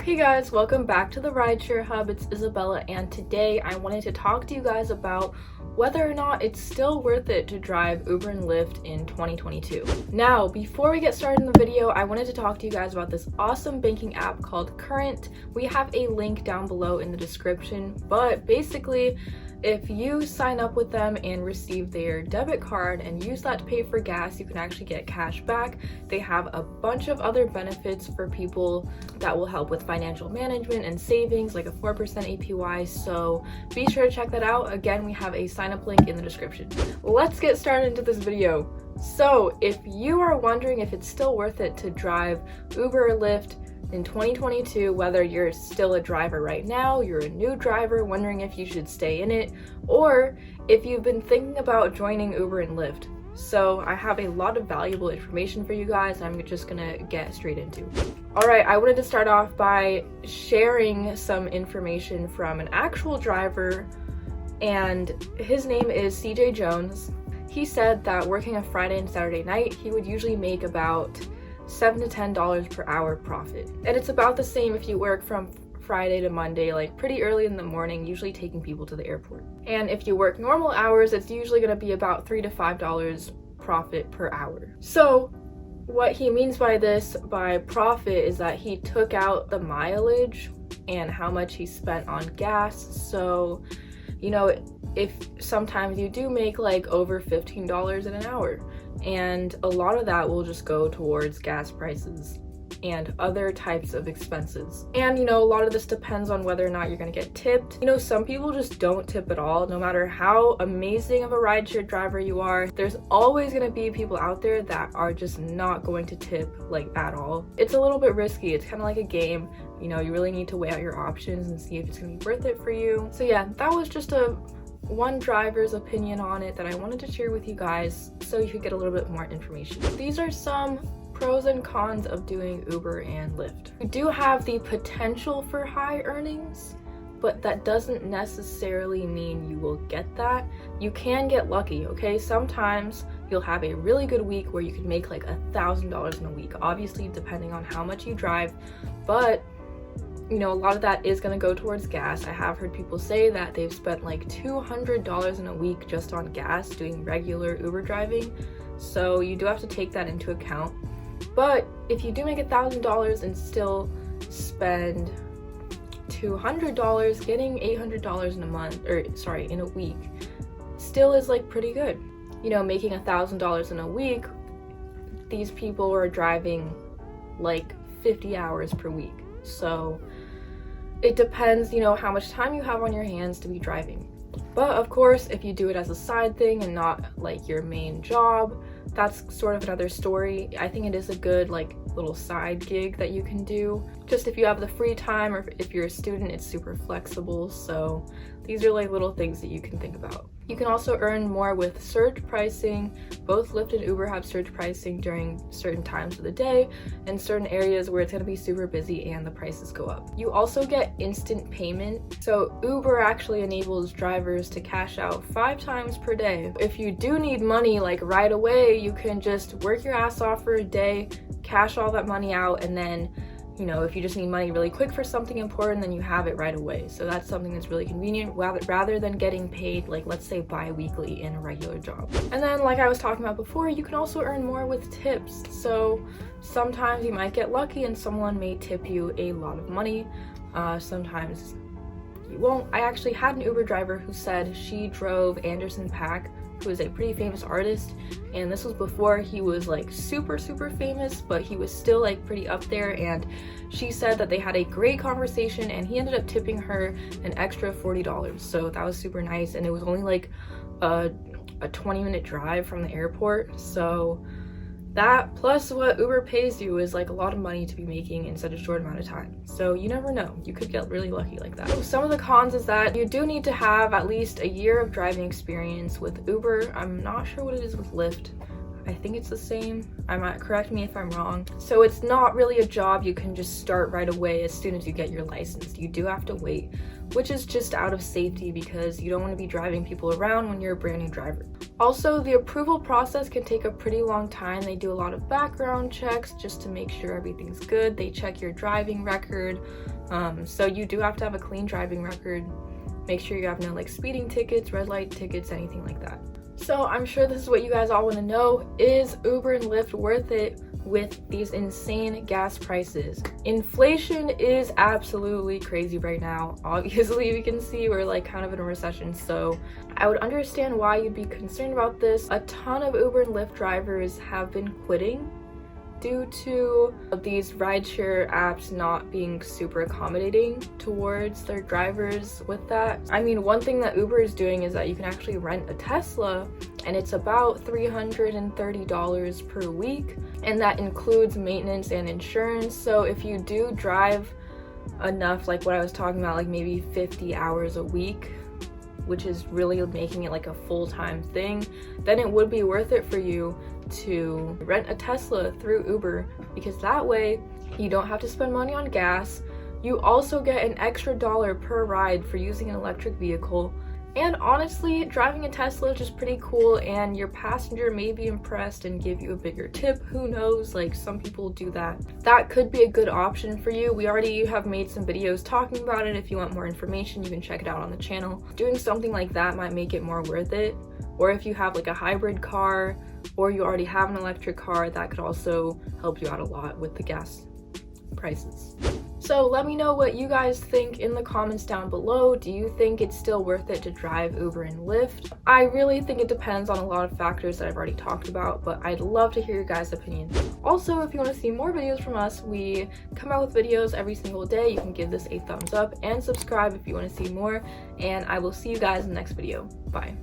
Hey guys, welcome back to the Rideshare Hub. It's Isabella, and today I wanted to talk to you guys about whether or not it's still worth it to drive Uber and Lyft in 2022. Now, before we get started in the video, I wanted to talk to you guys about this awesome banking app called Current. We have a link down below in the description, but basically, if you sign up with them and receive their debit card and use that to pay for gas, you can actually get cash back. They have a bunch of other benefits for people that will help with financial management and savings, like a 4% APY, so be sure to check that out. Again, we have a sign up link in the description. Let's get started into this video. So if you are wondering if it's still worth it to drive Uber or Lyft in 2022, whether you're still a driver right now, you're a new driver wondering if you should stay in it, or if you've been thinking about joining Uber and Lyft. So I have a lot of valuable information for you guys, and I'm just gonna get straight into it. Alright, I wanted to start off by sharing some information from an actual driver, and his name is CJ Jones. He said that working a Friday and Saturday night, he would usually make about $7 to $10 per hour profit. And it's about the same if you work from Friday to Monday, like pretty early in the morning, usually taking people to the airport. And if you work normal hours, it's usually gonna be about $3 to $5 profit per hour. So what he means by this, by profit, is that he took out the mileage and how much he spent on gas. So, you know, if sometimes you do make like over $15 in an hour, and a lot of that will just go towards gas prices and other types of expenses. And you know, a lot of this depends on whether or not you're gonna get tipped. You know, some people just don't tip at all. No matter how amazing of a rideshare driver you are, there's always gonna be people out there that are just not going to tip like at all. It's a little bit risky. It's kind of like a game. You know, you really need to weigh out your options and see if it's gonna be worth it for you. So yeah, that was just one driver's opinion on it that I wanted to share with you guys so you could get a little bit more information. These are some pros and cons of doing Uber and Lyft. You do have the potential for high earnings, but that doesn't necessarily mean you will get that. You can get lucky, okay? Sometimes you'll have a really good week where you can make like $1,000 in a week, obviously depending on how much you drive, but you know, a lot of that is going to go towards gas. I have heard people say that they've spent like $200 in a week just on gas doing regular Uber driving. So you do have to take that into account. But if you do make $1,000 and still spend $200, getting $800 in a month, or sorry, in a week, still is like pretty good. You know, making $1,000 in a week, these people are driving like 50 hours per week. So it depends, you know, how much time you have on your hands to be driving. But of course, if you do it as a side thing and not like your main job, that's sort of another story. I think it is a good like little side gig that you can do. Just if you have the free time, or if you're a student, it's super flexible. So these are like little things that you can think about. You can also earn more with surge pricing. Both Lyft and Uber have surge pricing during certain times of the day and certain areas where it's gonna be super busy and the prices go up. You also get instant payment. So Uber actually enables drivers to cash out 5 times per day. If you do need money like right away, you can just work your ass off for a day, cash all that money out, and then, you know, if you just need money really quick for something important, then you have it right away. So that's something that's really convenient rather than getting paid, like let's say bi-weekly in a regular job. And then like I was talking about before, you can also earn more with tips. So sometimes you might get lucky and someone may tip you a lot of money. Sometimes you won't. I actually had an Uber driver who said she drove Anderson .Paak, who is a pretty famous artist, and this was before he was like super famous, but he was still like pretty up there, and she said that they had a great conversation and he ended up tipping her an extra $40. So that was super nice, and it was only like a 20-minute drive from the airport. So that plus what Uber pays you is like a lot of money to be making in such a short amount of time. So you never know, you could get really lucky like that. So some of the cons is that you do need to have at least a year of driving experience with Uber. I'm not sure what it is with Lyft. I think it's the same. Correct me if I'm wrong. So it's not really a job you can just start right away as soon as you get your license. You do have to wait, which is just out of safety because you don't want to be driving people around when you're a brand new driver. Also, the approval process can take a pretty long time. They do a lot of background checks just to make sure everything's good. They check your driving record, So you do have to have a clean driving record. Make sure you have no like speeding tickets, red light tickets, anything like that. So I'm sure this is what you guys all want to know. Is Uber and Lyft worth it with these insane gas prices? Inflation is absolutely crazy right now. Obviously, we can see we're like kind of in a recession, so I would understand why you'd be concerned about this. A ton of Uber and Lyft drivers have been quitting due to these rideshare apps not being super accommodating towards their drivers with that. I mean, one thing that Uber is doing is that you can actually rent a Tesla, and it's about $330 per week, and that includes maintenance and insurance. So if you do drive enough, like what I was talking about, like maybe 50 hours a week, which is really making it like a full-time thing, then it would be worth it for you to rent a Tesla through Uber, because that way you don't have to spend money on gas. You also get an extra dollar per ride for using an electric vehicle. And honestly, driving a Tesla is just pretty cool, and your passenger may be impressed and give you a bigger tip. Who knows? Like, some people do that. That could be a good option for you. We already have made some videos talking about it. If you want more information, you can check it out on the channel. Doing something like that might make it more worth it. Or if you have like a hybrid car, or you already have an electric car, that could also help you out a lot with the gas prices. So let me know what you guys think in the comments down below. Do you think it's still worth it to drive Uber and Lyft? I really think it depends on a lot of factors that I've already talked about, but I'd love to hear your guys' opinion. Also, if you want to see more videos from us, we come out with videos every single day. You can give this a thumbs up and subscribe if you want to see more, and I will see you guys in the next video. Bye.